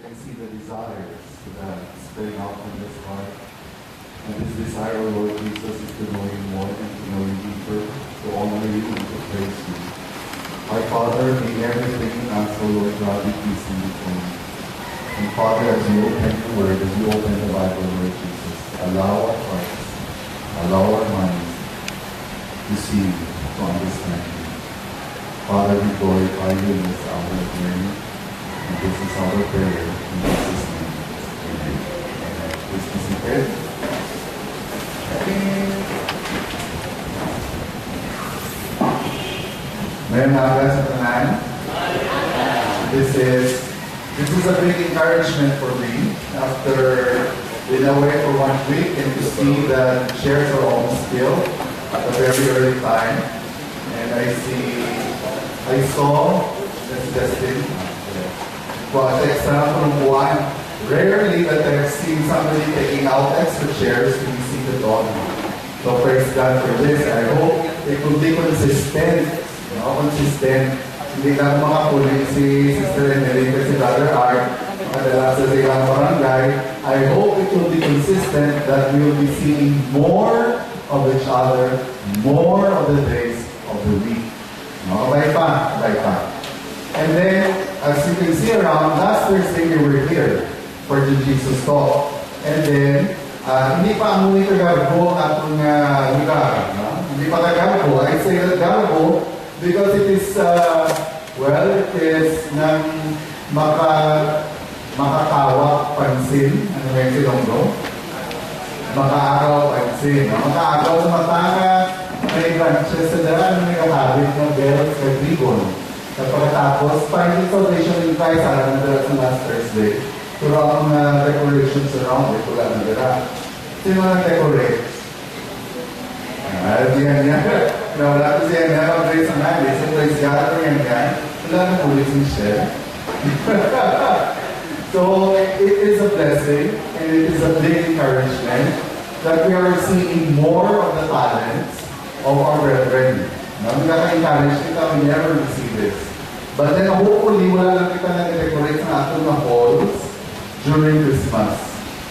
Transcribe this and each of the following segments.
can see the desires that spring out from this heart. And this desire, O Lord Jesus, is to know you more and to know you deeper, to honor you and to praise you. Our Father, may everything in us, O Lord God, be pleasing before you. And Father, as you open the Word, as you open the Bible, Lord Jesus, allow our hearts, allow our minds to see you, to understand you. Father, we glorify you in this hour of learning, and this is our prayer in Jesus' name. Amen. Please be seated. Mayroong mga sa tanan. This is a big encouragement for me after being away for 1 week and to see that shares are almost filled at a very early time. And I saw that's Justin. Well, extra from one. Rarely that I've seen somebody taking out extra chairs to be seated on. So praise God for this. I hope it will be consistent. Consistent. Hindi lang makapunin si Sister Enrique, si Brother Art, madala sa silang barangay. I hope it will be consistent that we will be seeing more of each other, more of the days of the week. Kabay pa. And then, as you can see around, last Thursday we were here for the Jesus Talk. And then, hindi pa ang muli kagabo atong lugar. Hindi pa kagabo. I say that kagabo because it is, it is nang makakawak pansin. Ano nga yung silonggo? Makaagaw pansin. Makaagaw sa matanga, may branches sa daan, may kahabit ng bells sa ribbon. Pagkatapos, finding salvation in Christ, alam na sa last Thursday. Pero ang decorations around it, wala na dira. Sino nag-decorate? Diyan niya. Wala ko siya niya, mag-raise ang nabi. So, praise God, yan yan. Wala na pulis ni Shell. So, it is a blessing, and it is a big encouragement that we are seeing more of the talents of our brethren. Nagkaka-encourage kita, we never receive this. But then, hopefully, wala lang kita nag-decorate sa ato na halls during Christmas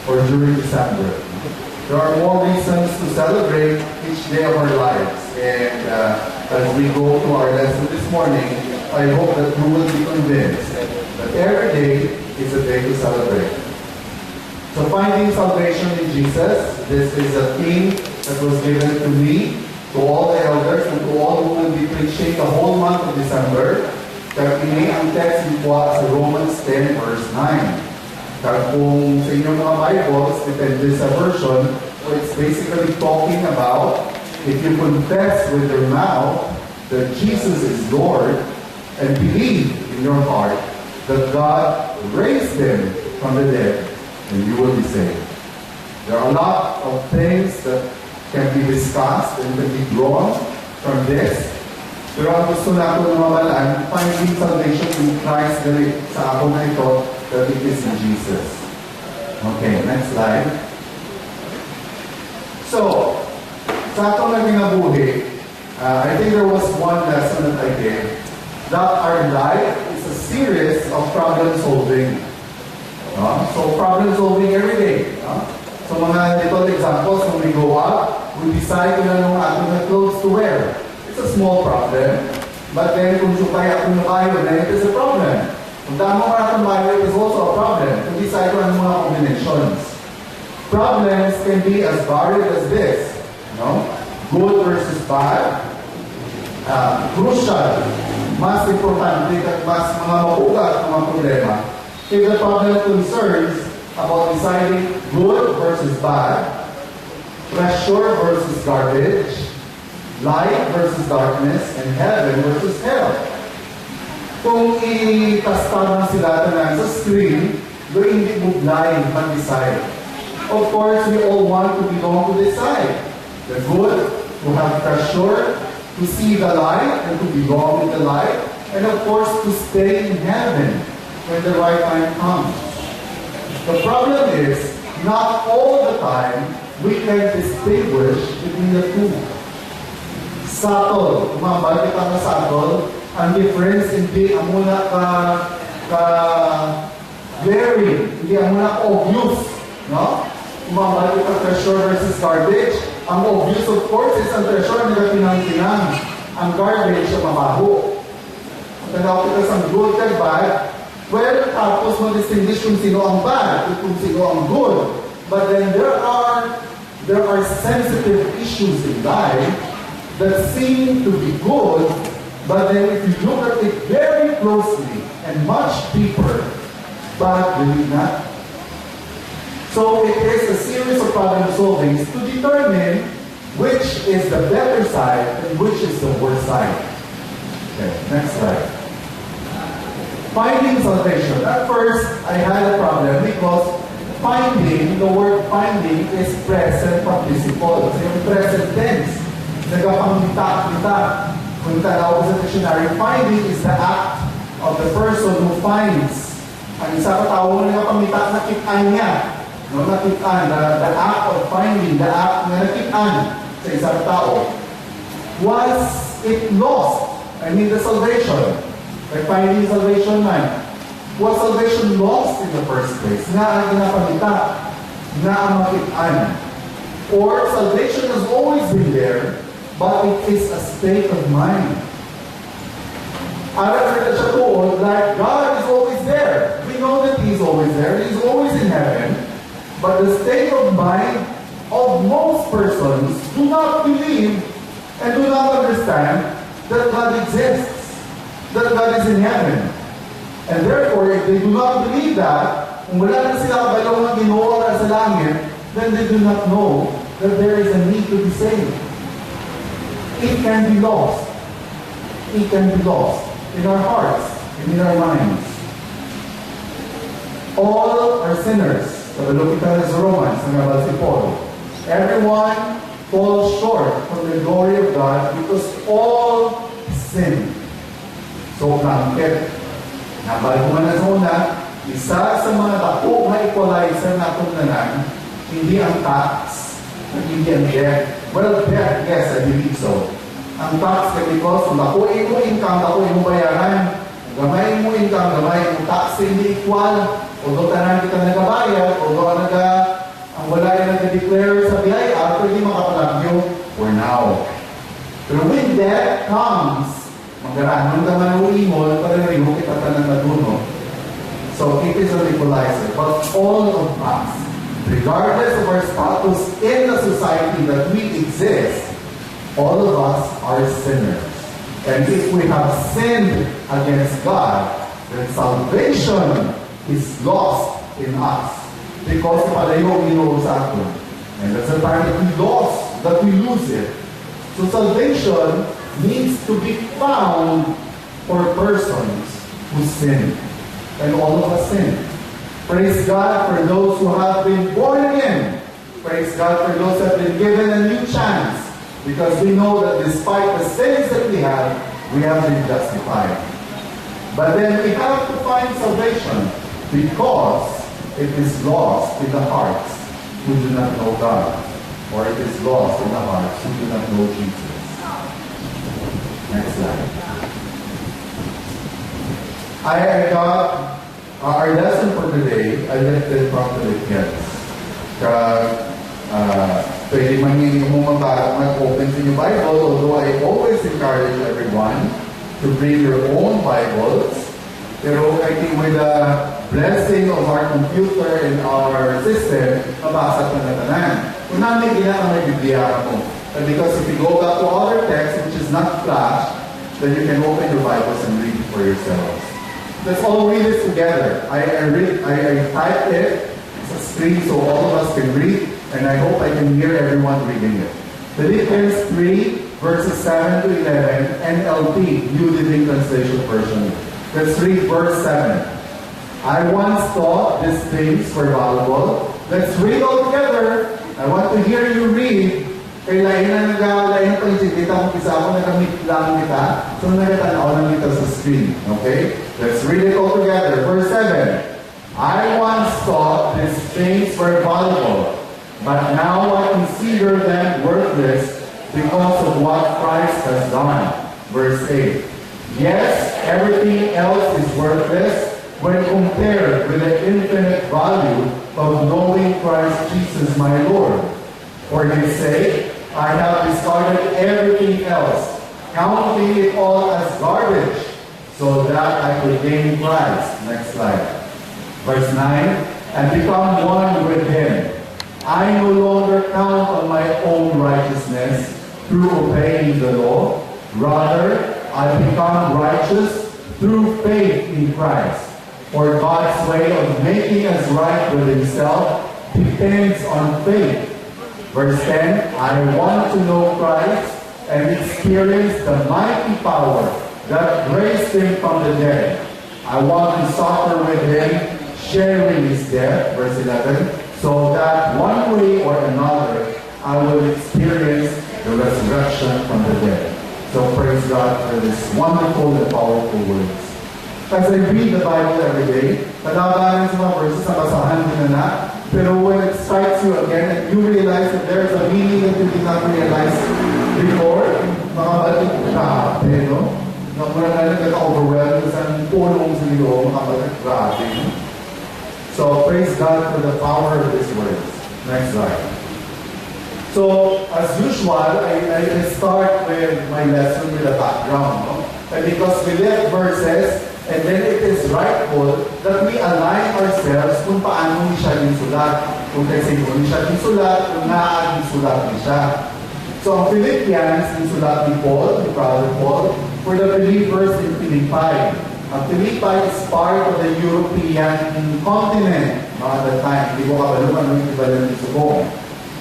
or during December. There are more reasons to celebrate each day of our lives. And as we go to our lesson this morning, I hope that you will be convinced that every day is a day to celebrate. So finding salvation in Jesus, this is a theme that was given to me, to all the elders, and to all who will be preaching the whole month of December. Kaya ang text sa Romans 10 verse 9. Kung sa inyong mga Bibles, depende sa version, it's basically talking about if you confess with your mouth that Jesus is Lord and believe in your heart that God raised him from the dead, then you will be saved. There are a lot of things that can be discussed and can be drawn from this. Pero ang gusto na ako namalaan, finding salvation in Christ sa ako na ito, that it is in Jesus. Okay, next slide. So, sa atong naging nabuhi, I think there was one lesson that I gave, that our life is a series of problem solving. So, problem solving every day. So, mga little examples, when we grow up, we decide kung anong ating clothes to wear. It's a small problem, but then kung sukay akong nakayo, then it is a problem. Kung damo ka natang bayo, it is also a problem. Kung decide ko ang mga combinations. Problems can be as varied as this. Good versus bad. Crucial. Mas importante at mas mga mabugat ng mga problema. If the problem concerns about deciding good versus bad, treasure versus garbage, light versus darkness, and heaven versus hell. Kung i-tastaran sila tanan sa screen, doon hindi mo blind mag-decide. Of course, we all want to belong to this side. The good, to have treasure, to see the light, and to belong with the light, and of course, to stay in heaven when the right time comes. The problem is, not all the time, we can distinguish between the two. Subtle. Kumabay kita na subtle. Ang difference, hindi amuna ka glaring, hindi ang muna obvious, no? Kung mabalik ang treasure versus garbage, ang obvious of course is ang treasure na pinang-pinang. Ang garbage ay mabaho. Tanaw kita sa good and bad, well, tapos mo-distinguish kung sino ang bad at kung sino ang good. But then there are sensitive issues in life that seem to be good, but then if you look at it very closely and much deeper, but really not. So it is a series of problem solving to determine which is the better side and which is the worst side. Okay, next slide. Finding salvation. At first, I had a problem because finding, the word finding is present participle. So yung present tense. Nagpapangita-kita. Kung tanaw sa dictionary, finding is the act of the person who finds. Ang isa pa tao na nagpapangita, nakitaan niya. No, nakitaan. The act of finding, the act na nakitaan sa isang tao. Was it lost? I mean the salvation. By finding salvation man. Was salvation lost in the first place? Nga ang ginapamita, nga ang makitaan. Or salvation has always been there, but it is a state of mind. Aral sa siya tuon, like God is always there. We know that He is always there. He is always in heaven. But the state of mind of most persons do not believe and do not understand that God exists. That God is in heaven. And therefore, if they do not believe that, kung wala na sila kabayong ng Ginoo na sa langit, then they do not know that there is a need to be saved. It can be lost. It can be lost in our hearts and in our minds. All are sinners. Sabi kita sa Romans, nangabal si Paul. Everyone falls short from the glory of God because all sin. So, nangkit. Nabalik mo na sa una, isa sa mga dako na equalizer na itong nanan, hindi ang tax, hindi ang debt. Well, debt, yes, I believe so. Ang tax, because kung dakuin mo income, dakuin mo bayaran. Gamay mo income, gamay mo tax, hindi equal. Although tanan kita nagabayad, although ang wala yung nag-declare sa BIR, pwede makapalagyo for now. Pero when debt comes, magaranon ka man ang imol, parang kita tanang natuno. So, it is an equalizer. But all of us, regardless of our status in the society that we exist, all of us are sinners. And if we have sinned against God, then salvation is lost in us. Because palayo Ginoo sa atin. And that's the time that we lost, that we lose it. So salvation needs to be found for persons who sin. And all of us sin. Praise God for those who have been born again. Praise God for those who have been given a new chance. Because we know that despite the sins that we have been justified. But then we have to find salvation because it is lost in the hearts who do not know God. Or it is lost in the hearts who do not know Jesus. Next slide. I got our lesson for today. I left it from the kids. Pwede man yung mag-open sa yung Bible, although I always encourage everyone to bring your own Bibles. Pero I think with the blessing of our computer and our system, mabasa pa na tanan. Kung namin ginagawa may Biblia mo. Because if you go back to other texts, which is not flash, then you can open your Bibles and read it for yourselves. Let's all read it together. I typed it. It's a screen so all of us can read. And I hope I can hear everyone reading it. Philippians 3, verses 7 to 11, NLT, New Living Translation version. Let's read verse 7. I once thought these things were valuable. Let's read all together. I want to hear you read. Kailangan nag-aalayan pa yung kita kung isa ako nagamit lang kita. So nagatanaw lang kita sa screen. Okay? Let's read it all together. Verse 7. I once thought these things were valuable, but now I consider them worthless because of what Christ has done. Verse 8. Yes, everything else is worthless when compared compared with the infinite value of knowing Christ Jesus my Lord. For his sake, I have discarded everything else, counting it all as garbage, so that I could gain Christ. Next slide. Verse 9, and become one with him. I no longer count on my own righteousness through obeying the law. Rather, I become righteous through faith in Christ. For God's way of making us right with himself depends on faith. Verse 10, I want to know Christ and experience the mighty power that raised him from the dead. I want to suffer with him, sharing his death. Verse 11, so that one way or another, I will experience the resurrection from the dead. So praise God for this wonderful and powerful words. As I read the Bible every day, nalabanan sa mga verses na basahan din na, pero when it strikes you again and you realize that there is a meaning that you did not realize before, makabalik ka, no? Nakuha na rin naka-overwhelmed sa pulong sa iyo, makabalik grabe. So praise God for the power of these words. Next slide. So, as usual, I start with my lesson with a background. No? And because we left verses, and then it is rightful that we align ourselves kung paano ni siya dinsulat. Kung kasi ni siya dinsulat, kung dinsulat ni siya. So, ang Philippians, dinsulat ni Paul, ni Brother Paul, for the believers in Philippi. Ang Philippi is part of the European continent at the time. Hindi ko kabaluan ng ibalan ni Subong.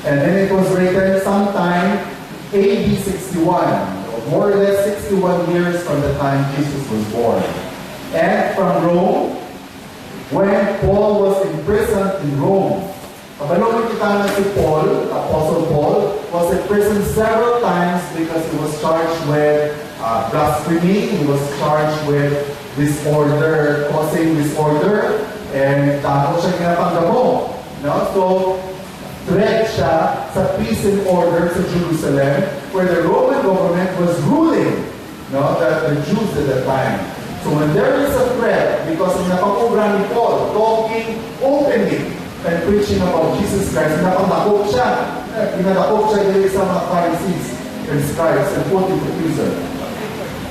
And then it was written sometime AD 61, more or less 61 years from the time Jesus was born. And from Rome, when Paul was imprisoned in Rome. Kabalong kita na si Paul, Apostle Paul, was imprisoned several times because he was charged with blasphemy, he was charged with disorder, causing disorder, and tapos siya ginapanggamo. No? So, threat siya sa peace and order sa Jerusalem where the Roman government was ruling the Jews at that time. So when there is a threat, because napakobra ni Paul talking openly and preaching about Jesus Christ, napakadakop siya. Pinadakop siya dito sa mga Pharisees and scribes and put into prison.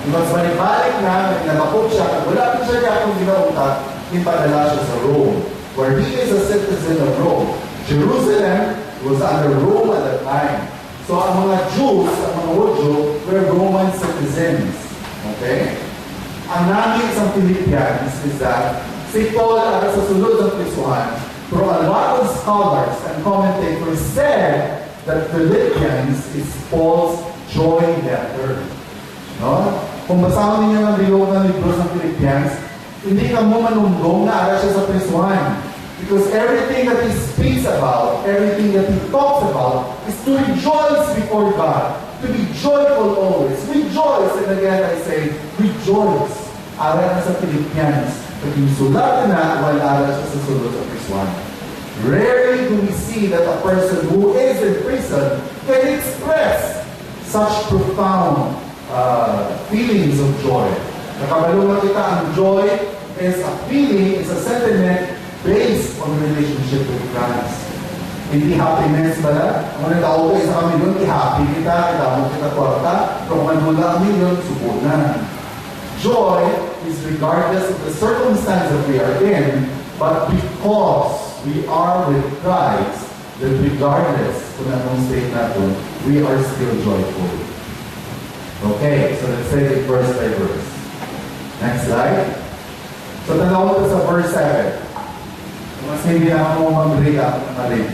Mas manibalik na, pinadakop siya, at wala po siya niya kung ginautak, ipadala siya sa Rome, where he is a citizen of Rome. Jerusalem was under Rome at that time. So ang mga Jews, ang mga Hudyo, were Roman citizens. Okay? Ang namin sa Philippians is that si Paul ay sa sulod ng Krisuhan, pero a lot of scholars and commentators said that Philippians is Paul's joy letter. No? Kung basahan niyo ng bilog ng libro ng Philippians, hindi ka mo manumdong na ara siya sa Krisuhan. Because everything that he speaks about, everything that he talks about, is to rejoice before God. To be joyful always. Rejoice. And again, I say, rejoice. Aral na sa Philippians. Pag yung sulat na, wala siya sa sulot sa Krisuhan. Rarely do we see that a person who is in prison can express such profound feelings of joy. Nakabalungan kita, ang joy is a feeling, is a sentiment based on relationship with Christ. Hindi happiness ba? Kung nagtao ka isa kami doon, i-happy kita, mo kita kwarta, kung manula kami doon, subunan. Joy is regardless of the circumstance that we are in, but because we are with Christ, that regardless kung anong state natin, we are still joyful. Okay, so let's say it verse by verse. Next slide. So tanaw ko sa verse 7. Mas hindi na ako mag-read ako na rin.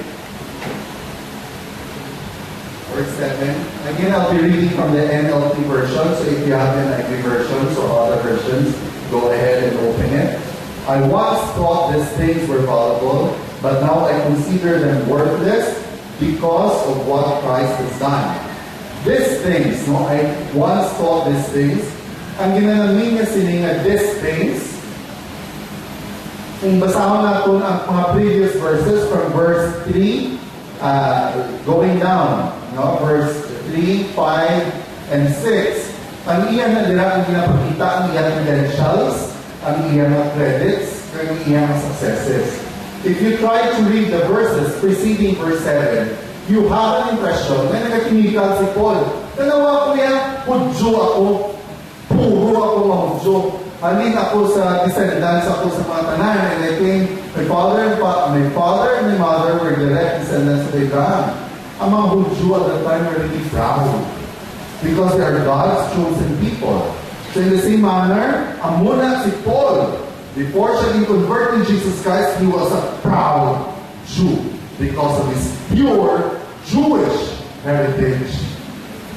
Verse 7. Again, I'll be reading from the NLT version. So if you have NIV versions or other versions, go ahead and open it. I once thought these things were valuable, but now I consider them worthless because of what Christ has done. These things, I once thought these things. Ang ginanamin niya sininga, these things, kung basahon natin ang mga previous verses from verse 3 going down, verse 3, 5, and 6, ang iyan na nila ang ginapakita, ang iyan na credentials, ang iyan na credits, kang iyang successes. If you try to read the verses preceding verse 7, you have an impression na nagkakimikal si Paul. Dalawa ko yan, Hudyo ako. Puro ako mga Hudyo. Halin ako sa descendants ako sa mga tanan. And I think my father and my mother were direct descendants of Abraham. Ang mga Hudyo at that time were really proud. Because they are God's chosen people. So in the same manner, ang muna si Paul, before siya converted to Jesus Christ, he was a proud Jew because of his pure Jewish heritage.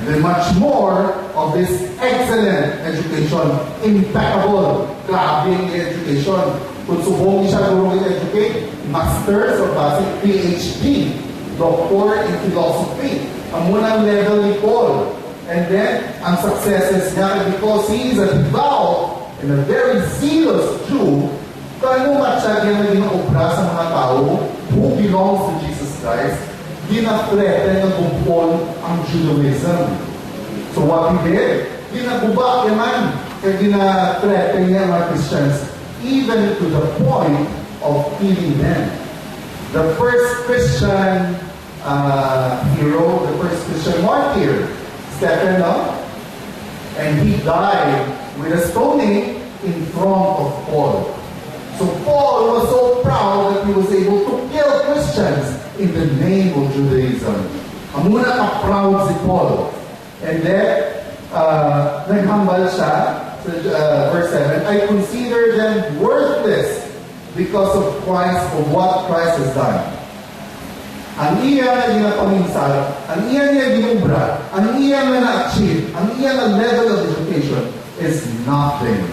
And then much more of this excellent education, impeccable, grabing education. Kung subong siya gawin educate, Masters or basic PhD, Doctor in Philosophy. Ang munang level ni Paul. And then, ang successes niya, because he is a devout and a very zealous Jew, kaya mo matsyag yan na ginaobra sa mga tao who belongs to Jesus Christ, gina-threaten ng bumpon ang Judaism. So what he did, ginaguba yaman, kaya gina-threaten niya mga Christians, even to the point of killing them. The first Christian hero, the first Christian martyr, Stephen, and he died with a stoning in front of Paul. So Paul was so proud that he was able to kill Christians in the name of Judaism. Ang muna ka-proud si Paul. And then, naghambal siya, verse 7, I consider them worthless because of Christ, of what Christ has done. Ang iya na ginapaminsal, ang iya na ginubra, ang iya na na-achieve, ang iya na level of education is nothing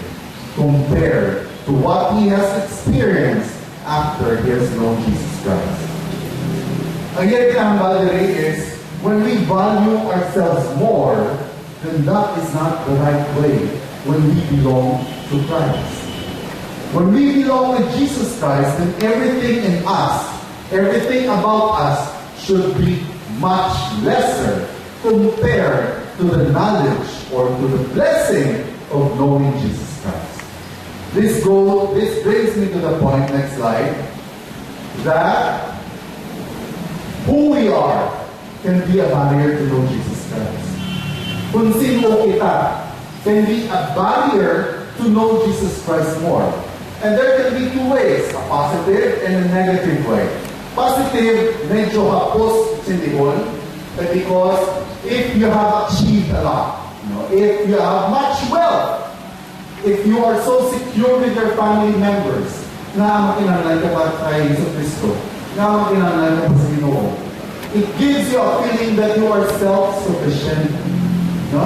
compared to what he has experienced after he has known Jesus Christ. Ang iya ginahambal diri is, when we value ourselves more, then that is not the right way when we belong to Christ. When we belong to Jesus Christ, then everything in us, everything about us should be much lesser compared to the knowledge or to the blessing of knowing Jesus Christ. This brings me to the point, next slide, that who we are can be a barrier to know Jesus Christ. Kung sino kita can be a barrier to know Jesus Christ more. And there can be two ways, a positive and a negative way. Positive, medyo hapos sindihon, because if you have achieved a lot, if you have much wealth, if you are so secure with your family members, na makinanay ka ba kay Jesus Cristo, na makinanay ka ba sa Ginoo, it gives you a feeling that you are self-sufficient. No?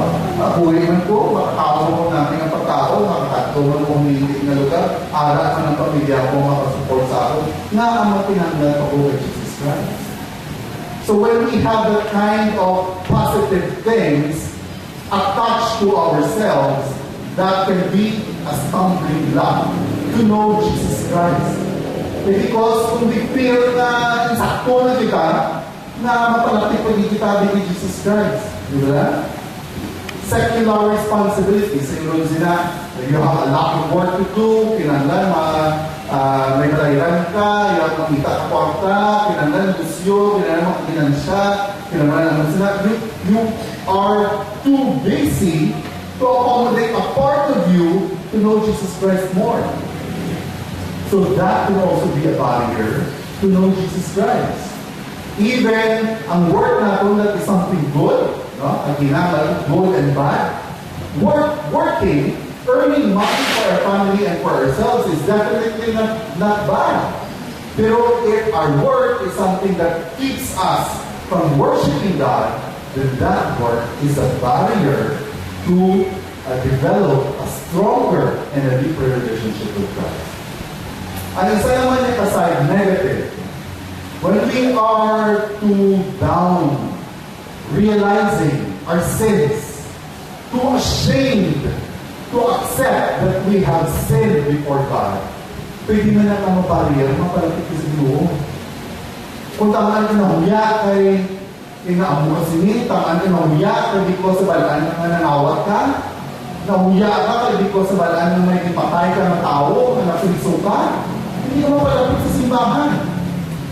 Buhay man ko, makakaon mo namin ang pagkaon, makakatulong mo hindi na lugar, arat man ang pamilya ko, makasupport sa ako, na ang matinanggal pa ko kay Jesus Christ. So when we have that kind of positive things attached to ourselves, that can be a stumbling block to know Jesus Christ. Because kung we feel na sakto na kita, na mapalapit pa kita kay Jesus Christ. Di ba? Secular responsibilities. Sayang sila, you have a lot of work to do, kinanglan, may kalahiran ka, yung makita ka kwarta, kinanglan, busyo, kinanglan, makakinansya, kinanglan naman sila. You are too busy to accommodate a part of you to know Jesus Christ more. So that will also be a barrier to know Jesus Christ. Even ang work natin that is something good, ang ginagawa, good and bad. Working, earning money for our family and for ourselves is definitely not bad. Pero if our work is something that keeps us from worshiping God, then that work is a barrier to develop a stronger and a deeper relationship with Christ. Ang isa naman yung aside negative, when we are too down, realizing our sins, too ashamed to accept that we have sinned before God, pwede na lang ang mabarrier, mapalapit ka sa Ginoo. Kung tangan ka na huya kay inaamu ka sinin, tangan ka na huya kay di ko sa balaan na nanawat ka, nahuya ka kay di ko sa balaan na may ipatay ka ng tao, na nasinso ka, hindi ka mapalapit sa simbahan.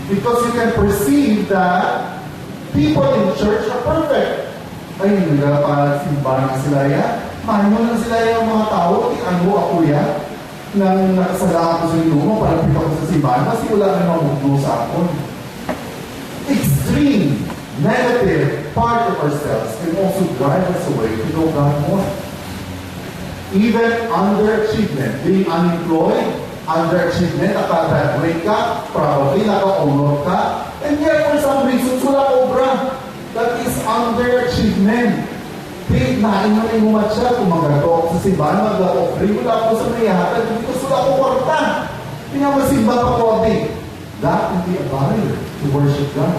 Because you can perceive that people in church are perfect. Ay, nagpasimbahan na sila yan. Mahal lang sila yung mga tao. Ano ako yan? Nang nakasala ako sa inumo, palapit ako sa simbahan kasi wala na mamugno sa akin. Extreme, negative part of ourselves can also drive us away to know God more. Even underachievement, being unemployed, underachievement, nakagraduate ka, probably naka-honor ka, and yet for some reasons, wala obra. That is underachievement. Di, nainanay mo matya, kung mag-gato ako sa simbahan, mag-offering, wala ako sa mayatan, because wala ako kwarta. Hindi nga masimba pa ko, that would be a barrier to worship God.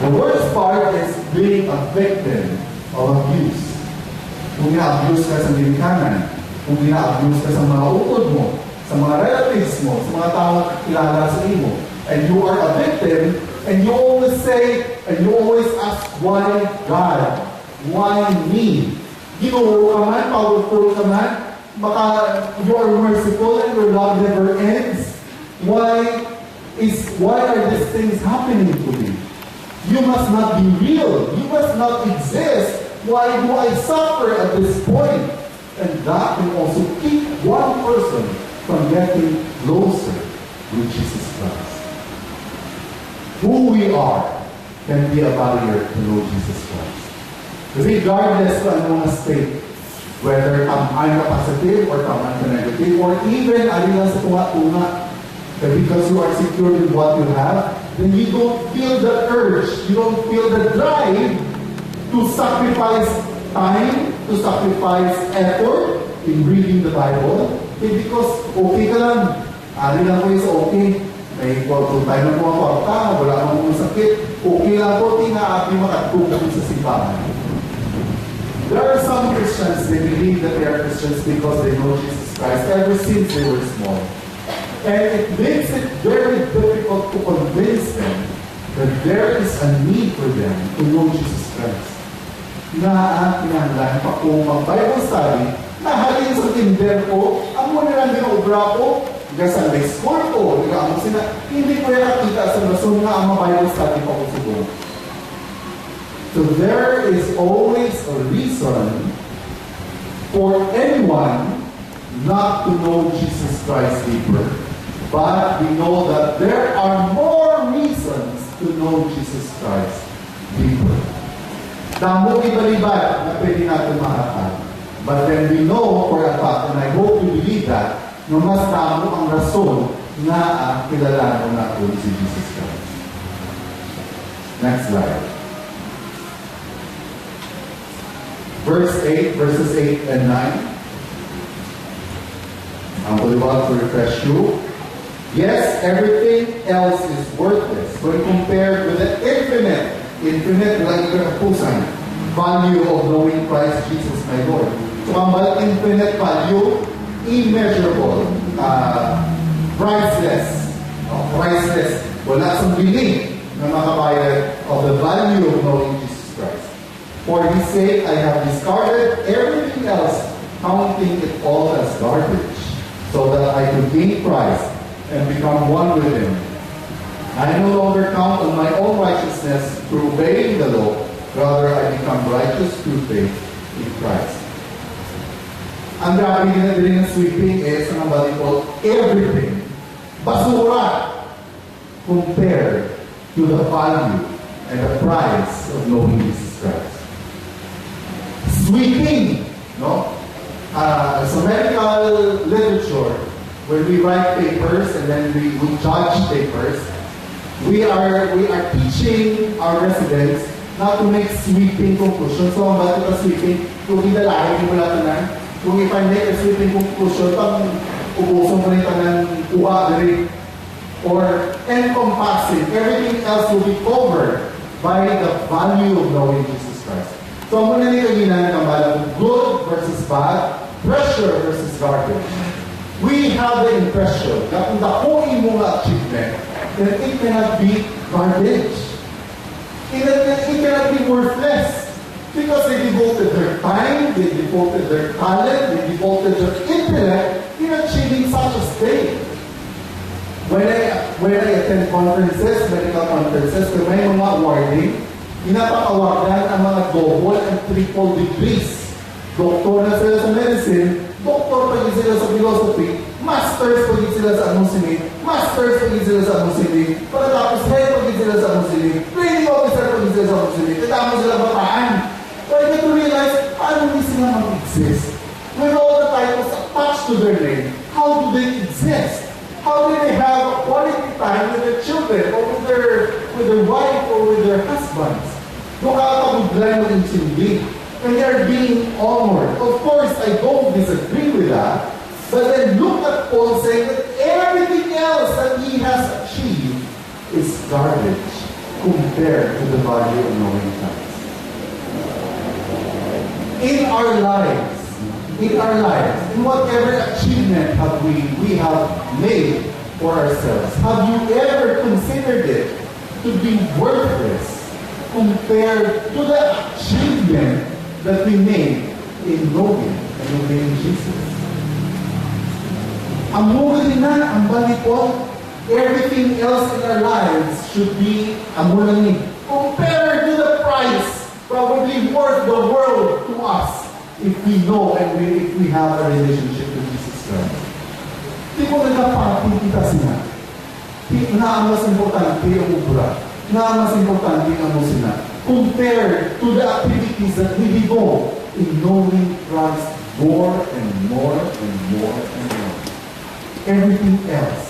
The worst part is being a victim of abuse. Kung ina-abuse ka sa ginikanan, kung ina-abuse ka sa mga ukod mo, sa mga relatives mo, sa mga taong kilala sa imo, and you are a victim, and you always say, and you always ask, why God? Why me? Ginoo ka man, powerful ka man, baka you are merciful and your love never ends. Why are these things happening to me? You must not be real. You must not exist. Why do I suffer at this point? And that can also keep one person from getting closer with Jesus Christ. Who we are can be a barrier to know Jesus Christ. Regardless of anong state, whether tamaan ka positive or tamaan ka negative, or even alin sa tunga-tunga, because you are secure with what you have, then you don't feel the urge, you don't feel the drive to sacrifice time, to sacrifice effort in reading the Bible, because okay ka lang. Alin lang ko is okay. May kwarto tayo na mga kwarta, wala akong sakit. Okay lang po, tingaabi makatulog sa simbahan. There are some Christians, they believe that they are Christians because they know Jesus Christ ever since they were small. And it makes it very difficult to convince them that there is a need for them to know Jesus Christ. Kinahanglan pa kung mag-Bible study, nahalin sa tinder ko, ang muna lang din obra ko, hanggang Sunday school ko, hindi ko yung nakita sa rason nga ang Bible study pa ko siguro. So there is always a reason for anyone not to know Jesus Christ deeper. But we know that there are more reasons to know Jesus Christ deeper. Damo iba-iba na pwede natin mahatag. But then we know for a fact, and I hope you believe that, na mas damo ang rason na kilalanin natin si Jesus Christ. Next slide. Verses 8 and 9. I'm about to refresh you. Yes, everything else is worthless when compared with the infinite value of knowing Christ Jesus my Lord. So, ang infinite value, immeasurable, priceless, priceless. Wala sa biling na makabayad of the value of knowing Jesus Christ. For his sake, I have discarded everything else, counting it all as garbage, so that I could gain Christ and become one with him. I no longer count on my own righteousness through obeying the law, rather I become righteous through faith in Christ. Ang grabe din ng sweeping is ang bali ko, everything, basura, compared to the value and the price of knowing Jesus Christ. Sweeping, no? Sa medical literature, when we write papers and then we judge papers, we are teaching our residents not to make sweeping conclusions. So, ang ba't ito sweeping? Kung idalahin mo lang na, kung if I make a sweeping conclusion, pag ubusong mo rin ng kuha rin, or encompassing, everything else will be covered by the value of knowing Jesus Christ. So, ang muna nito ginanong ang balang good versus bad, treasure versus garbage. We have the impression that kung dakuin mo nga achievement, then it cannot be garbage. It cannot be worthless. Because they devoted their time, they devoted their talent, they devoted their intellect in achieving such a state. when I attend conferences, medical conferences, may mga awarding, pinapakawagan ang mga double and triple degrees. Doktor na sila sa medicine, doktor pa din sila sa philosophy, masters pa din sila sa amusinig, masters pa din sila sa amusinig, pagkatapos head pa din sila sa amusinig, training officer pa din sila sa amusinig, katapos sila bataan. So I get to realize, paano hindi sila mag-exist? With all the titles attached to their name, how do they exist? How do they have quality time with their children, or with their wife, or with their husbands? Nakakabigla ng intindi. And they are being honored. Of course, I don't disagree with that. But then look at Paul saying that everything else that he has achieved is garbage compared to the value of knowing Christ. In our lives, in whatever achievement have we have made for ourselves, have you ever considered it to be worthless compared to the achievement that we made in knowing and obeying Jesus? Ang muli na, ang balipon, everything else in our lives should be amulanig. Compared to the price, probably worth the world to us if we know and if we have a relationship with Jesus Christ. Di ko nagkapating kita sila. Na ang mas importante ang ubra. Na ang mas importante ang musina. Compared to the activities that we do in knowing Christ more and more and more and more. Everything else.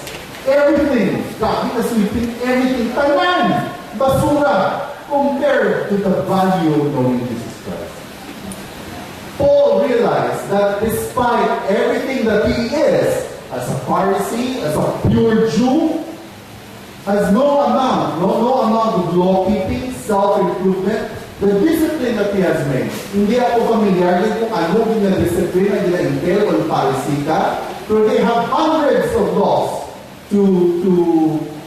Everything. Kahit na sweeping, everything. Tanan! Basura! Compared to the value of knowing Jesus Christ. Paul realized that despite everything that he is, as a Pharisee, as a pure Jew, has no amount of law-keeping, self-improvement, the discipline that he has made. Hindi ako familiar kung ano yung discipline na gina-entail o Pharisee ka, pero they have hundreds of laws to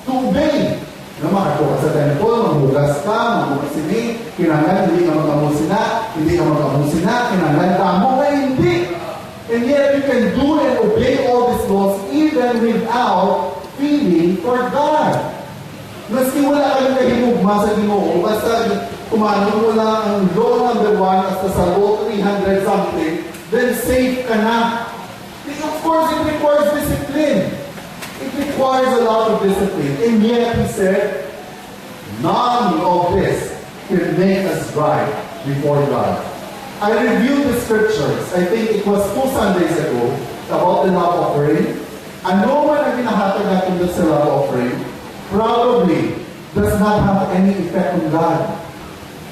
obey. Naman ako sa temple, maghugas ka, maghugasini, kinanglan, hindi ka mag-amusina, kinanglan tamo, hindi. And yet you can do and obey all these laws even without feeling for God. Maski wala kang nahimugma sa Ginoo, basta kumano mo lang ang law number 1 hasta sa law 300 something, then safe ka na. Of course, it requires discipline. It requires a lot of discipline. And yet, he said, none of this can make us right before God. I reviewed the scriptures, I think it was 2 Sundays ago, about the love offering. Ano man ang pinahatag natin sa love offering, probably does not have any effect on God.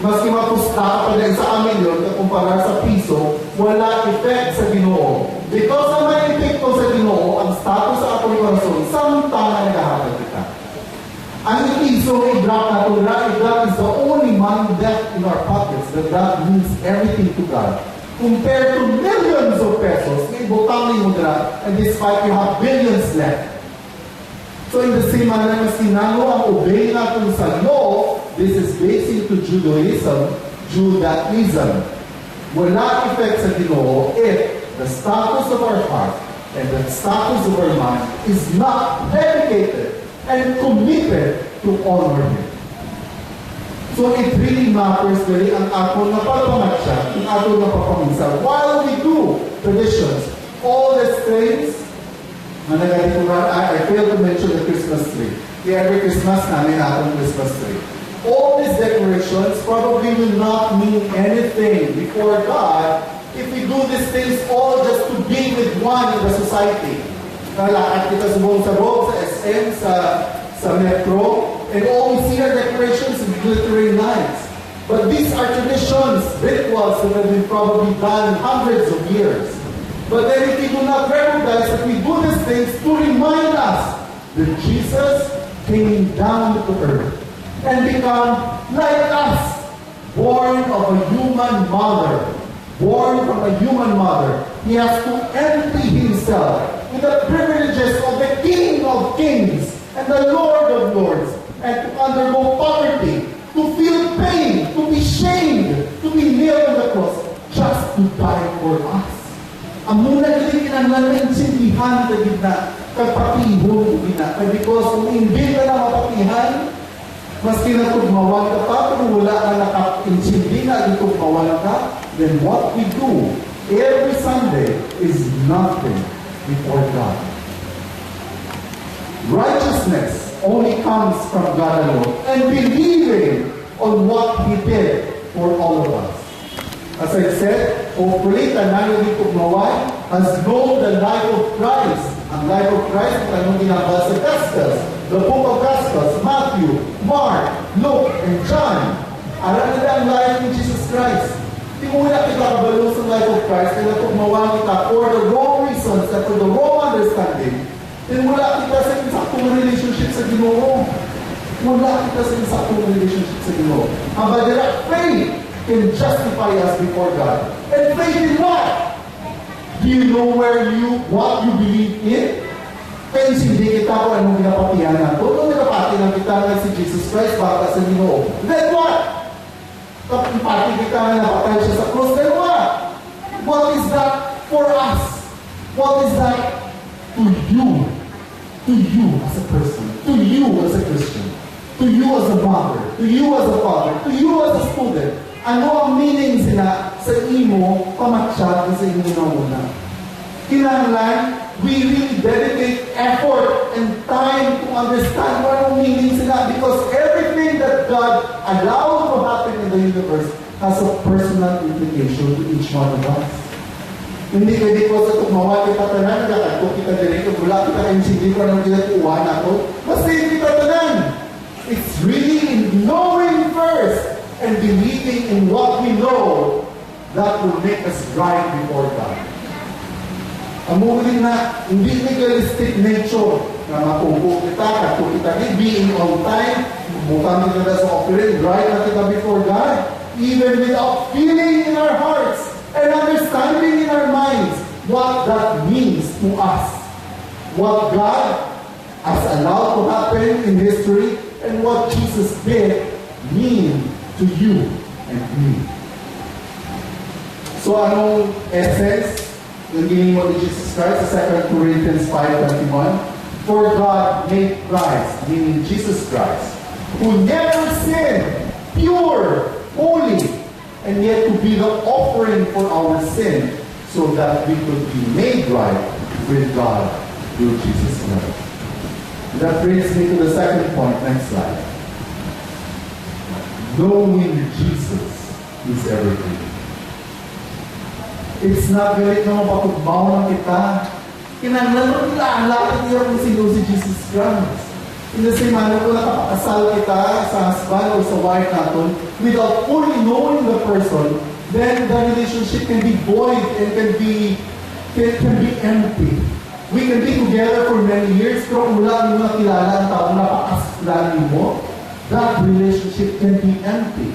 Maski mapusta ka pa din sa amin yun, kumpara sa piso, wala effect sa Ginoo. Because ang may epekto sa Ginoo, ang status sa akong korason, samtang naghahatag kita. Ang piso, i-drop na ito, that is the only money left in our pockets, that means everything to God. Compared to millions of pesos, may butang mo na, and despite you have billions left. So in the same manner, mas sinano ang obey natin sa law, this is basic to Judaism. Wala effect sa Ginoo if the status of our heart and the status of our mind is not dedicated and committed to honor Him. So it really matters very ang ato na pagpamatya, ang ato na papaminsa. While we do traditions, all these things, I failed to mention the Christmas tree. Every Christmas namin atong Christmas tree. All these decorations probably will not mean anything before God if we do these things all just to be with one in the society. Nalakad kita sa buong sabog, sa SM, sa metro, and all we see are decorations and glittering lights. But these are traditions, rituals that have been probably done hundreds of years. But then if we do not recognize that we do these things to remind us that Jesus came down to earth and become like us, born of a human mother, born from a human mother. He has to empty himself with the privileges of the King of Kings and the Lord of Lords, and to undergo poverty, to feel pain, to be shamed, to be nailed on the cross, just to die for us. Ang muna galing kinanglan na insindihan sa gitna. Kagpatihon na. Because kung hindi ka na mapatihan, mas kinatugmawan ka pa, kung wala ka nakap-insindi na itugmawan ka, then what we do every Sunday is nothing before God. Righteousness only comes from God alone, and believing on what He did for all of us. As I said, hopefully, tanan yung tugmawan has known the life of Christ. Ang life of Christ, tanong ginagawa sa Gospels, the book of Gospels, Matthew, Mark, Luke, and John. Alam nila ang life ni Jesus Christ. Hindi mo wala kita kabalo sa life of Christ, kaya tugmawan kita for the wrong reasons, and for the wrong understanding, then wala kita sa insaktong relationship sa Ginoo. Wala kita sa insaktong relationship sa Ginoo. Ang badala, faith can justify us before God. And faith in what? Do you know what you believe in? Kaya hindi kita kung anong pinapatihan natin. Kung pinapati ng kita na si Jesus Christ, baka sa Ginoo. Then what? Kapag pati kita na napatay siya sa cross, then what? What is that for us? What is that to you? To you as a person. To you as a Christian. To you as a mother. To you as a father. To you as a student. Ano ang meaning sila sa imo pamatsyag sa imo na una? Kinahanglan, we really dedicate effort and time to understand what ang meaning sila, because everything that God allows to happen in the universe has a personal implication to each one of us. Hindi pwede ko sa tugmawa kita tanan, nagkakagpo kita direct, wala kita kayong hindi ko nang kinatuwan ako, basta yung kita tanan. It's really in knowing first and believing in what we know that will make us right before God. Ang muli na, hindi legalistic nature na makupo kita, kung kita being on time, bukang kita sa offering, right na kita before God, even without feeling in our hearts and understanding in our minds what that means to us. What God has allowed to happen in history and what Jesus did mean to you and me. So anong essence ng gining mo ni Jesus Christ sa 2 Corinthians 5:21? For God made Christ, meaning Jesus Christ, who never sinned, pure, holy, and yet to be the offering for our sin, so that we could be made right with God through Jesus Christ. That brings me to the second point. Next slide. Knowing Jesus is everything. It's not galit na mapatugbaw ng kita. Kinanglan nila ang lahat niya kung sino si Jesus Christ. In the same manner, kung nakapakasal kita sa husband or sa wife natin, without fully knowing the person, then the relationship can be void and can be empty. We can be together for many years, pero kung wala mo nakilala ang tao na pakasalanan mo, that relationship can be empty.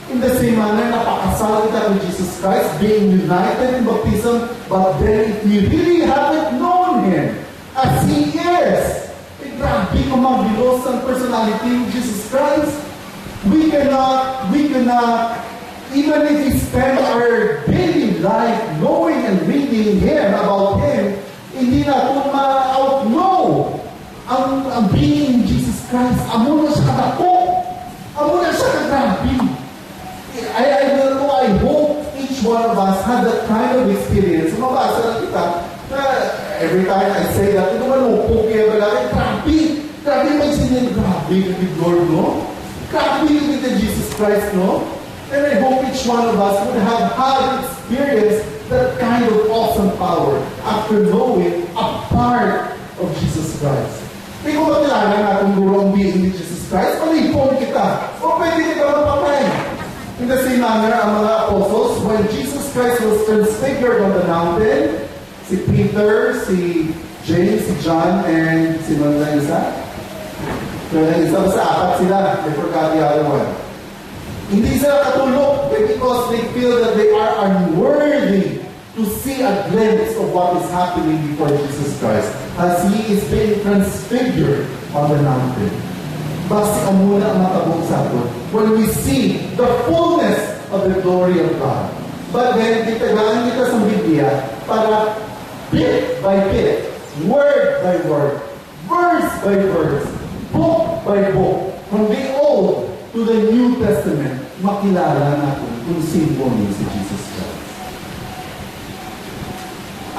In the same manner, napakasal kita with Jesus Christ, being united in baptism, but then if we really haven't known Him as He is, grabe kung mabilos ang personality of Jesus Christ, we cannot, even if we spend our daily life knowing and reading Him, about Him, hindi na ito ma-outknow ang being in Jesus Christ. Amo na siya kadako. Amo na siya kagrabe. I hope each one of us had that kind of experience. Mabasa lang kita na every time I say that, ito man upok kaya balaki, grabe may sinin, grabe with Lord, no? Grabe with the Jesus Christ, no? And I hope each one of us would have had experience that kind of awesome power after knowing a part of Jesus Christ. Hindi ko makilala natin guro ang being ni Jesus Christ, malipon kita, o pwede kita mapatay. In the same manner, ang mga apostles, when Jesus Christ was transfigured on the mountain, si Peter, si James, si John, and si Isa? Basta apat sila. I forgot the other one. Hindi sila katulog because they feel that they are unworthy to see a glimpse of what is happening before Jesus Christ as He is being transfigured on the mountain. Basi ang muna ang matabong sabot when we see the fullness of the glory of God. But then, titagaan kita sa Biblia para bit by bit, word by word, verse by verse, book by book, from the Old to the New Testament, makilala natin kung sino niya si Jesus Christ.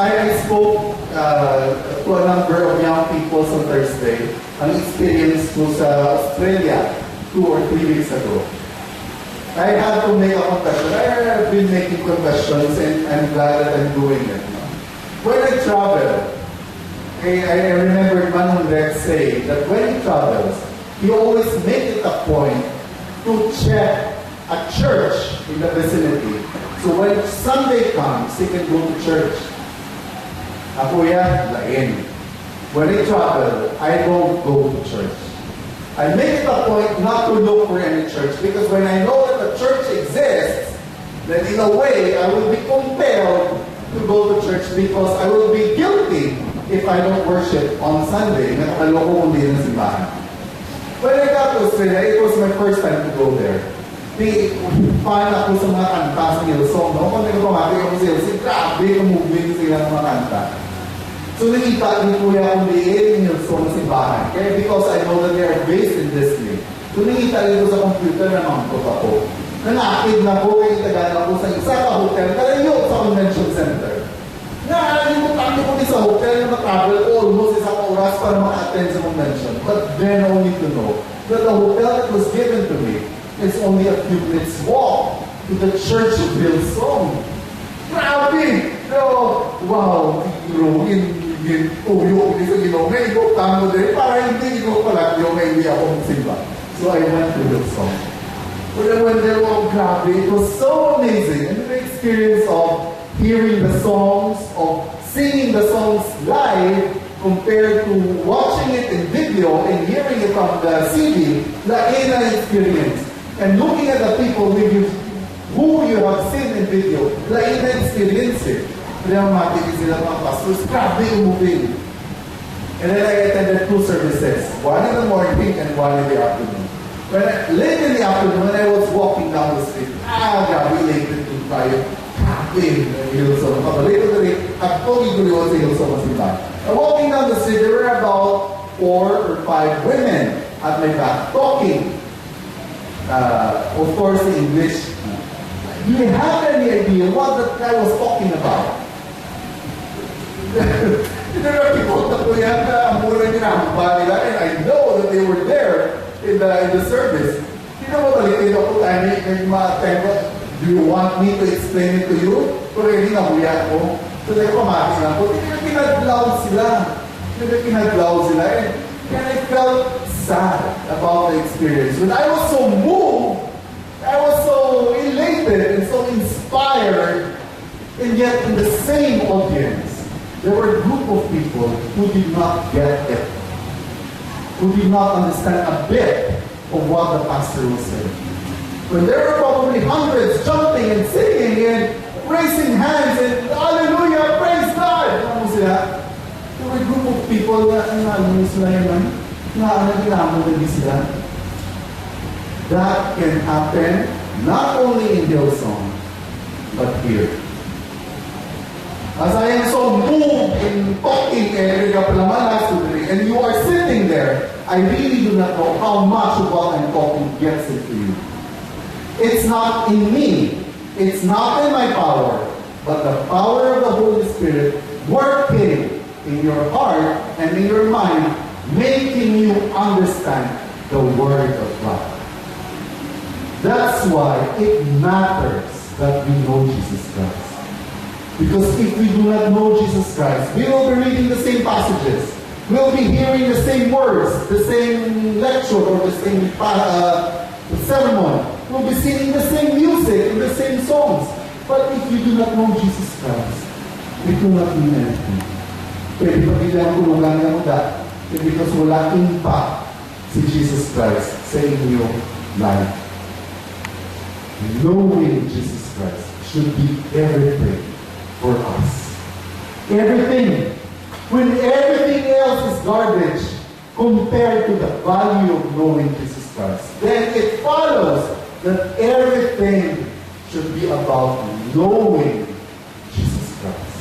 I spoke to a number of young people on Thursday. Ang experience ko sa Australia 2 or 3 weeks ago. I had to make a confession. I have been making confessions and I'm glad that I'm doing it. When I travel, I remember Manon Rex say that when he travels, he always makes it a point to check a church in the vicinity. So when Sunday comes, he can go to church. Ako yan, lain. When I travel, I don't go to church. I make it a point not to look for any church because when I know that the church exists, then in a way, I will be compelled to go to church because I will be guilty if I don't worship on Sunday. Nakaloko kong din ng simbahan. When I got to Australia, it was my first time to go there. Fan ako sa mga kanta sa Hillsong. No? Kung nagpamati ako sa Hillsong, grabe yung moving sila ng mga kanta. So nakita ni Kuya kung liin yung Hillsong sa simbahan. Kaya because I know that they are based in Disney. So nakita nito sa computer na mangkot ako. Nanakid na ko, kaya itagal ako sa isa ka hotel, kalayo sa convention center. Nakalimutan ko din sa hotel na travel almost isang oras para maka-attend sa convention. But then only to know that the hotel that was given to me is only a few minutes walk to the Church of Hillsong. Grabe! So, wow, tuyo, hindi sa ginaw. May ikaw tamo din, para hindi ikaw pala, may hindi ako magsimba. So I went to Hillsong. When I went there, oh, grabe, it was so amazing. And the experience of hearing the songs, of singing the songs live, compared to watching it in video and hearing it on the CD, the inner experience. And looking at the people with you, who you have seen in video, the inner experience it. Dramatic sila mga pastors, grabe yung moving. And then I attended 2 services, one in the morning and one in the afternoon. Late in the afternoon, when I was walking down the street, grabe late to tayo. In Hillsong. Later in the day, ako giguliwan sa Hillsong Masimbahan. Walking down the street, there were about 4 or 5 women at my back talking. Of course, in English. Do you have any idea what that guy was talking about? There are people that we have ang mura ginagawa nila, and I know that they were there in the service. You know what,alitid ako tayo may ma-attend. Do you want me to explain it to you? Pero hindi nabuya ko. So, pamati lang ko. Pinaglaw sila. And I felt sad about the experience. When I was so moved, I was so elated and so inspired, and yet in the same audience, there were a group of people who did not get it, who did not understand a bit of what the pastor was saying. When there were probably hundreds jumping and singing and raising hands and hallelujah, praise God! Ano sila? There were a group of people na sila yun, sila. That can happen not only in Hillsong, but here. As I am so moved in talking and you are sitting there, I really do not know how much of what I'm talking gets into you. It's not in me. It's not in my power, but the power of the Holy Spirit working in your heart and in your mind, making you understand the Word of God. That's why it matters that we know Jesus Christ. Because if we do not know Jesus Christ, we will be reading the same passages. We'll be hearing the same words, the same lecture, or the same sermon. We'll be singing the same music and the same songs. But if you do not know Jesus Christ, it will not mean anything. Pwede pa din ang tulungan ng muda, because wala impact si Jesus Christ sa inyong life. Knowing Jesus Christ should be everything for us. Everything. When everything else is garbage compared to the value of knowing Jesus Christ, then it follows that everything should be about knowing Jesus Christ.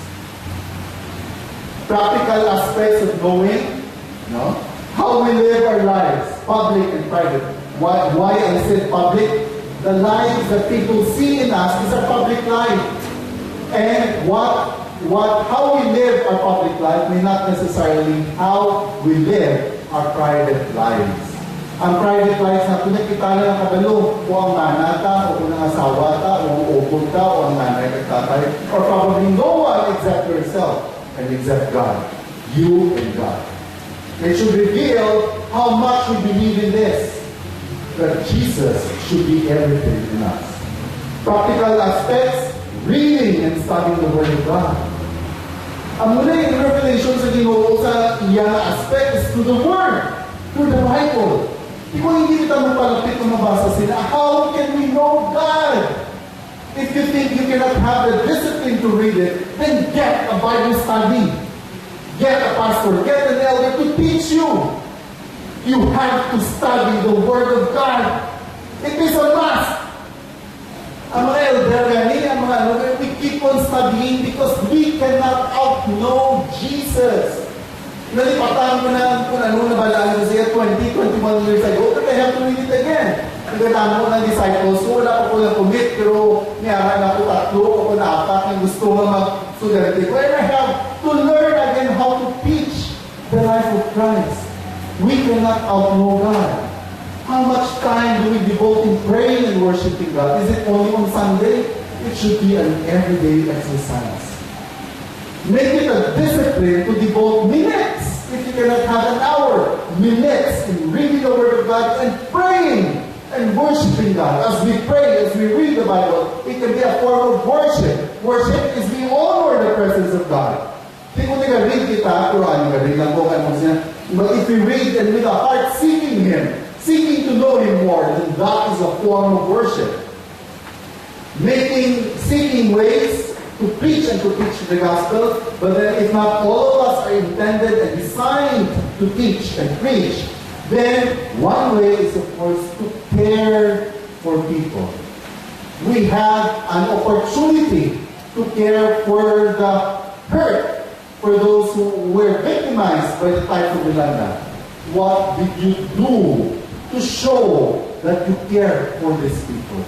Practical aspects of knowing, no? How we live our lives, public and private. Why I said public? The lives that people see in us is our public life. And how we live our public life may not necessarily how we live our private lives. Ang private lives na kung nakita na ng kabalo, o ang nanata, o kung ang asawa ta, o ang upod ta, o ang nanay at tatay, or probably no one except yourself and except God. You and God. It should reveal how much we believe in this. That Jesus should be everything in us. Practical aspects, reading and studying the Word of God. Ang muna yung revelation sa Ginoo sa iyang aspect is through the Word, through the Bible. Kung hindi kita mapalapit na mabasa sila, how can we know God? If you think you cannot have the discipline to read it, then get a Bible study. Get a pastor, get an elder to teach you. You have to study the Word of God. It is a must. Ang mga elder gani, ang mga we keep on studying because we cannot outknow Jesus. Nalipatan ko na kung ano nabalaan ko siya 20, 21 years ago, but I have to read it again. Nagkatama ko ng disciples ko, wala pa ko lang commit, pero niyara na ako 3 o 4 yung gusto mo mag-sugarate ko. And I have to learn again how to teach the life of Christ. We cannot outknow God. How much time do we devote in praying and worshiping God? Is it only on Sunday? It should be an everyday exercise. Make it a discipline to devote minutes, if you cannot have an hour, minutes in reading the Word of God and praying and worshiping God. As we pray, as we read the Bible, it can be a form of worship. Worship is we honor the presence of God. Kung read kita, Quran, read lang po kayo siya. But if we read and with a heart seeking Him, seeking to know Him more, then that is a form of worship. Seeking ways to preach and to teach the gospel, but then if not all of us are intended and designed to teach and preach, then one way is of course to care for people. We have an opportunity to care for the hurt, for those who were victimized by the Typhoon Yolanda. What did you do to show that you care for these people?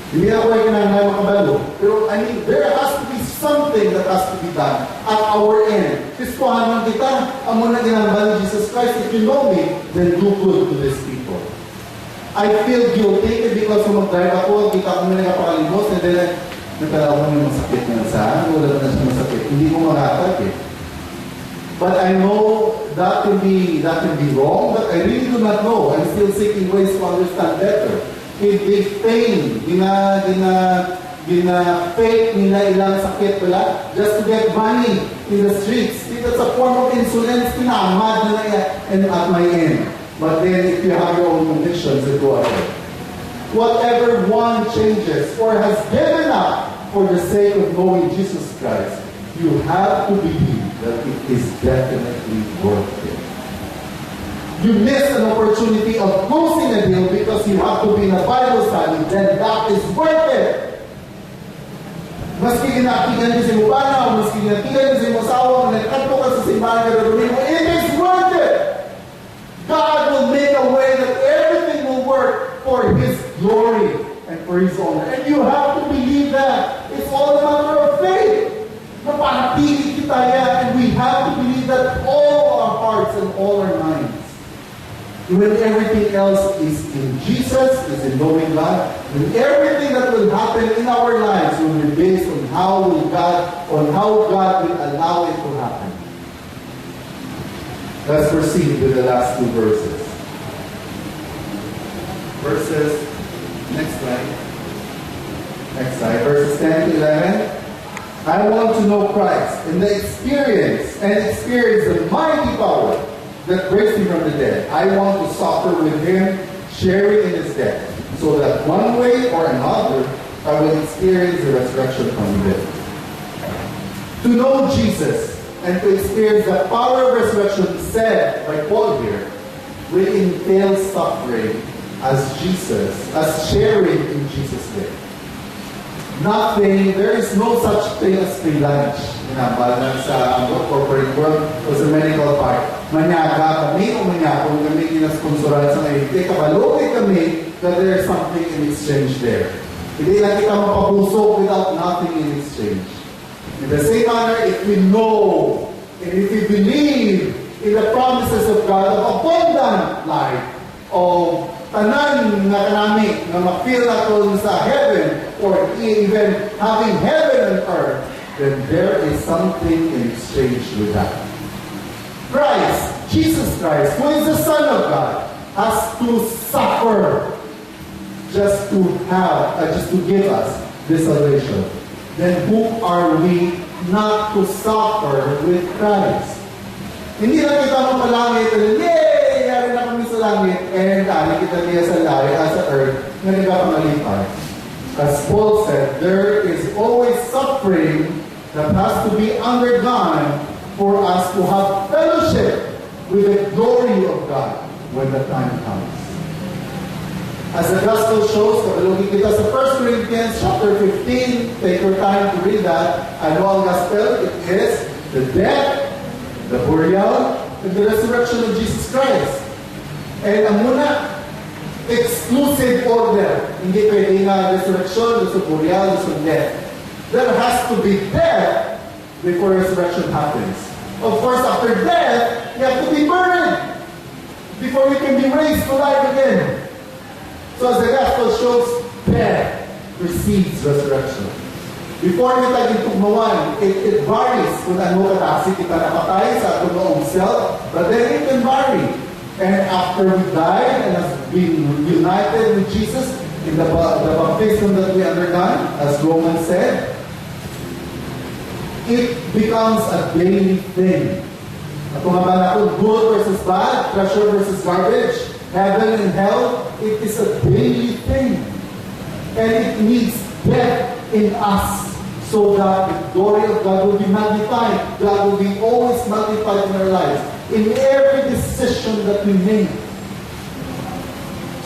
Hindi ako ay kinangay makabalo. Pero I mean, there has to be something that has to be done at our end. Kristuhan lang kita, ang muna ginambal ni Jesus Christ. If you know me, then do good to these people. I feel guilty because kung mag-drive ako, kita ko na nagpakalimos, and then nagkalaw ko yung masakit na saan, wala na siya masakit. Hindi ko makakag eh. But I know that can be wrong, but I really do not know. I'm still seeking ways to understand better. If they feign, fake nila ilang sakit pala just to get money in the streets. That's a form of insolence, kinamad na and at my end. But then if you have your own convictions, it go ahead. Whatever one changes or has given up for the sake of knowing Jesus Christ, you have to believe that it is definitely worth it. You miss an opportunity of closing a deal because you have to be in a Bible study, then that is worth it. Maski kinaktigan niyo sa iyong pana, maski kinaktigan niyo sa iyong asawa, nagkanto ka sa simbahan ka rin mo, it is worth it. God will make a way that everything will work for His glory and for His honor. And you have to believe that. It's all a matter of faith. Mapanatili kita yan, and we have to believe that all our hearts and all our minds. When everything else is in Jesus, is in knowing God, then everything that will happen in our lives will be based on how God will allow it to happen. Let's proceed with the last 2 verses. Next slide, verses 10 to 11. I want to know Christ and experience the mighty power that raised Him from the dead. I want to suffer with Him, sharing in His death, so that one way or another I will experience the resurrection from the dead. To know Jesus and to experience the power of resurrection said by Paul here will entail suffering as sharing in Jesus' death. There is no such thing as free lunch in example, sa corporate world o sa medical part, manyaga kami o manyakong kami kinasponsoran sa ngayon. Kaya kabalogay kami that there is something in exchange there. Hindi lang kita mapapusok without nothing in exchange. In the same manner, if we know and if we believe in the promises of God of abundant life, of tanan nga kanami na ma-feel natin sa heaven or even having heaven and earth, then there is something in exchange with that. Christ, Jesus Christ, who is the Son of God, has to suffer just to give us this salvation. Then who are we not to suffer with Christ? Hindi lang kita mapalangit, yay! Yari na kami sa langit, and kita niya sa langit, sa earth, na nagkakamalipan. As Paul said, there is always suffering that has to be undergone for us to have fellowship with the glory of God when the time comes. As the gospel shows, looking kita sa 1 Corinthians chapter 15, take your time to read that. Ano ang gospel? It is the death, the burial, and the resurrection of Jesus Christ. And ang muna, exclusive order. Hindi pwede nga resurrection, gusto burial, gusto death. There has to be death before resurrection happens. Of course, after death, you have to be buried before we can be raised to life again. So as the gospel shows, death precedes resurrection. Before we tayo tugnawan, it varies kung ano katasi kita napatay sa ating own self, but then it can vary. And after we died and has been united with Jesus in the baptism that we undergone, as Romans said, it becomes a daily thing. At kung naman good versus bad, treasure versus garbage, heaven and hell, it is a daily thing. And it needs death in us so that the glory of God will be magnified. God will be always magnified in our lives, in every decision that we make.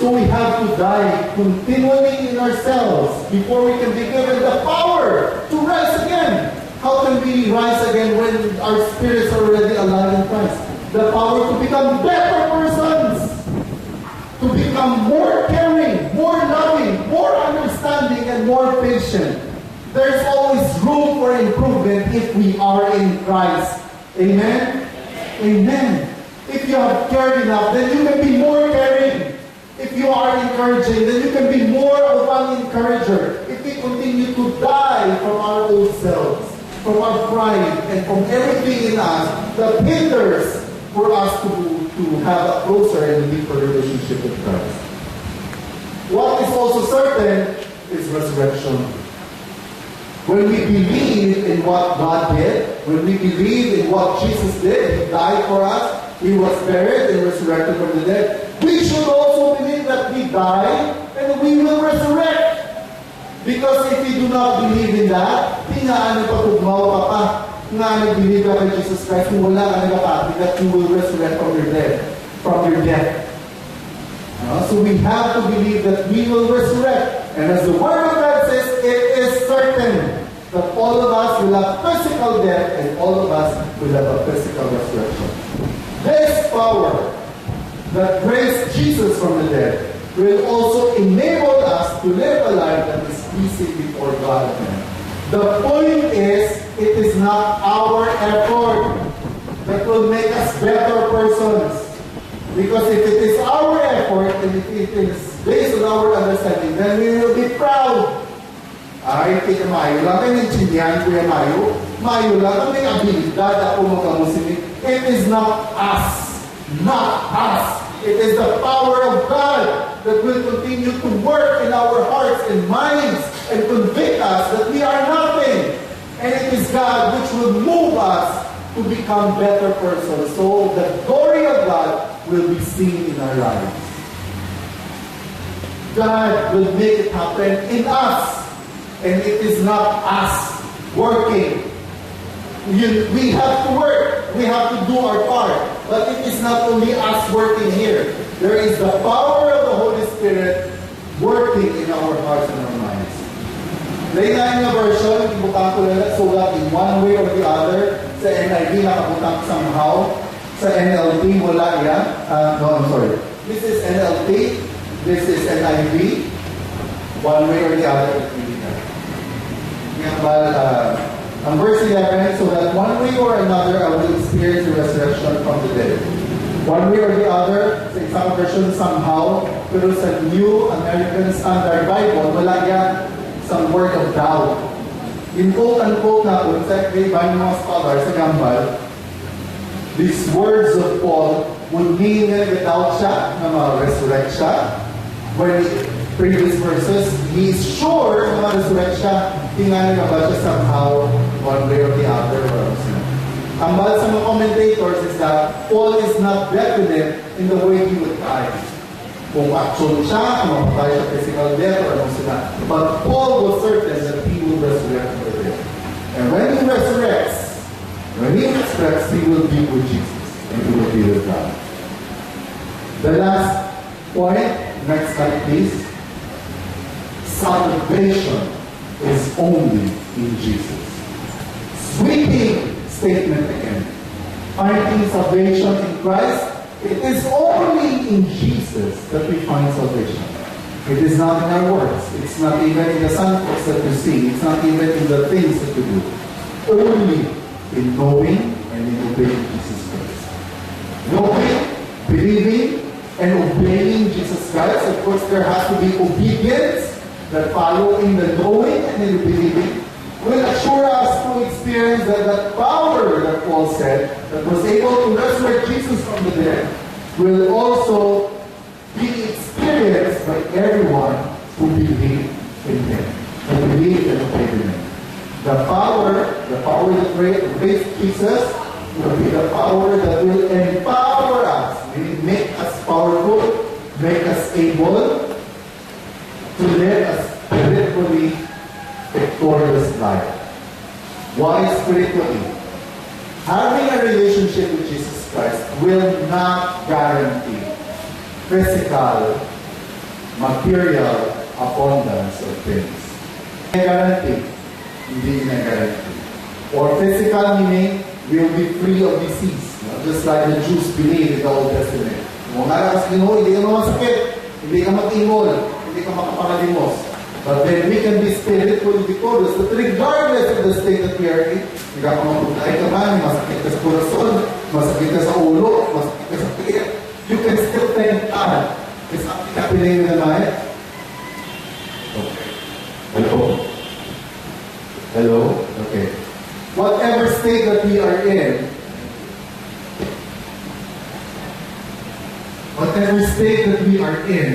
So we have to die continually in ourselves before we can be given the power to rise again. How can we rise again when our spirits are already alive in Christ? The power to become better persons, to become more caring, more loving, more understanding, and more patient. There's always room for improvement if we are in Christ. Amen? Amen. If you have cared enough, then you can be more caring. If you are encouraging, then you can be more of an encourager. If we continue to die from our old selves, from our pride, and from everything in us that hinders for us to have a closer and deeper relationship with Christ. What is also certain is resurrection. When we believe in what God did, when we believe in what Jesus did, He died for us, He was buried and resurrected from the dead, we should also believe that He died and we will resurrect. Because if you do not believe in that, di nga ano patugmaw ka pa, nga nag-believe ka kay Jesus Christ, kung wala ka nagapati that you will resurrect from your death. So we have to believe that we will resurrect. And as the Word of God says, it is certain that all of us will have physical death and all of us will have a physical resurrection. This power that raised Jesus from the dead will also enable us to live a life that is pleasing before God. The point is, it is not our effort that will make us better persons. Because if it is our effort and if it is based on our understanding, then we will be proud. Ay, kita mayo lang kayo ng chinyan, Kuya Mayo. Mayo lang kami abilidad ako magamusin. It is not us. Not us. It is the power of God that will continue to work in our hearts and minds and convict us that we are nothing. And it is God which will move us to become better persons. So the glory of God will be seen in our lives. God will make it happen in us. And it is not us working. We have to work. We have to do our part. But it is not only us working here. There is the power of the Holy Spirit working in our hearts and our minds. laylain nga version, ibutang ko lang sulat in one way or the other. Sa NIV, nakabutang somehow. Sa NLT, wala yan. No, I'm sorry. This is NLT. This is NIV. One way or the other. Ang verse 11, so that one way or another I will experience the resurrection from the dead. One way or the other, sa isang version somehow, pero sa New American Standard Bible, wala yan some word of doubt. In quote-unquote na po, sa mga scholars sa Gambal, these words of Paul would mean that without siya, na ma-resurrect siya. When previous verses, he is sure na ma-resurrect siya, tingnan na ba siya somehow, one way or the other. Ang bal sa mga commentators is that Paul is not definite in the way he would die. Kung actual siya, kung mapatay siya physical death, or anong sila. But Paul was certain that he will resurrect from the dead. And when he resurrects, he will be with Jesus. And he will be with God. The last point, next slide please. Salvation is only in Jesus. Sweeping statement again. Finding salvation in Christ, it is only in Jesus that we find salvation. It is not in our works. It's not even in the songs that we sing. It's not even in the things that we do. Only in knowing and in obeying Jesus Christ. Knowing, believing, and obeying Jesus Christ. Of course, there has to be obedience that follow in the knowing and in the believing. Will assure us to experience that power that Paul said that was able to resurrect Jesus from the dead will also be experienced by everyone who believes in Him, who believes and obeys in Him. The power that raised Jesus will be the power that will empower us, meaning make us powerful, make us able to live a spiritually victorious life. Why spiritually? Having a relationship with Jesus Christ will not guarantee physical, material abundance of things. Guarantee. Hindi na guarantee. Or physical meaning, we'll be free of disease. Just like the Jews believed in the Old Testament. Kung nararas mo, hindi ka masakit, hindi ka matingol, hindi ka makapalimos. But then we can be spiritually victorious. But regardless of the state that we are in, hindi ka mamutay ka ba, masakit ka sa corazon, masakit ka sa ulo, masakit ka sa tiyan, you can still thank God. Is something happening in the night? Okay. Hello? Okay. Whatever state that we are in,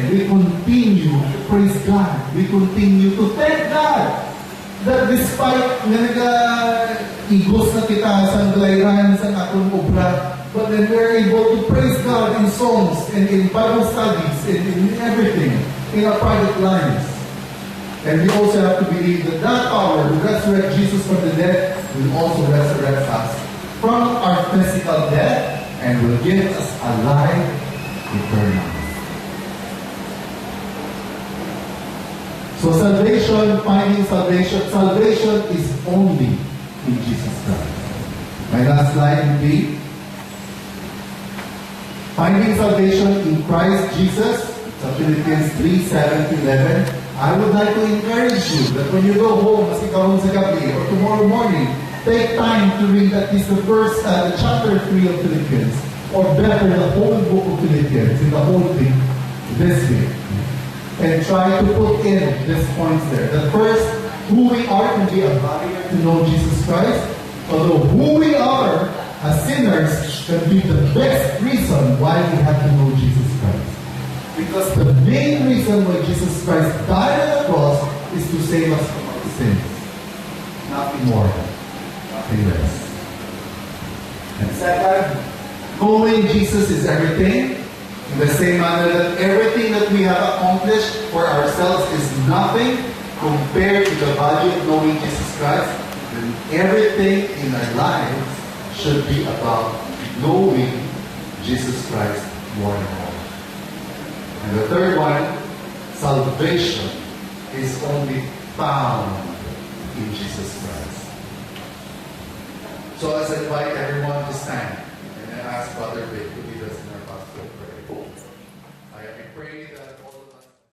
we continue to praise God. We continue to thank God. That despite igos na kita sa glayran sa atong obra, but then we're able to praise God in songs and in Bible studies and in everything, in our private lives. And we also have to believe that that power to resurrect Jesus from the dead will also resurrect us from our physical death and will give us a life eternal. So finding salvation is only in Jesus Christ. My last slide would be finding salvation in Christ Jesus. So Philippians 3:7-11. I would like to encourage you that when you go home, as ikaw sa gabi, or tomorrow morning, take time to read at least the chapter 3 of Philippians, or better, the whole book of Philippians, in the whole thing, this week. And try to put in these points there. That first, who we are can be a barrier to know Jesus Christ, although who we are as sinners can be the best reason why we have to know Jesus Christ. Because the main reason why Jesus Christ died on the cross is to save us from our sins. Nothing more, nothing less. And second, knowing Jesus is everything. In the same manner that everything that we have accomplished for ourselves is nothing compared to the value of knowing Jesus Christ, then everything in our lives should be about knowing Jesus Christ more and more. And the third one, salvation is only found in Jesus Christ. So let's invite everyone to stand and I ask Brother Vic to lead us in our gospel prayer. I pray that all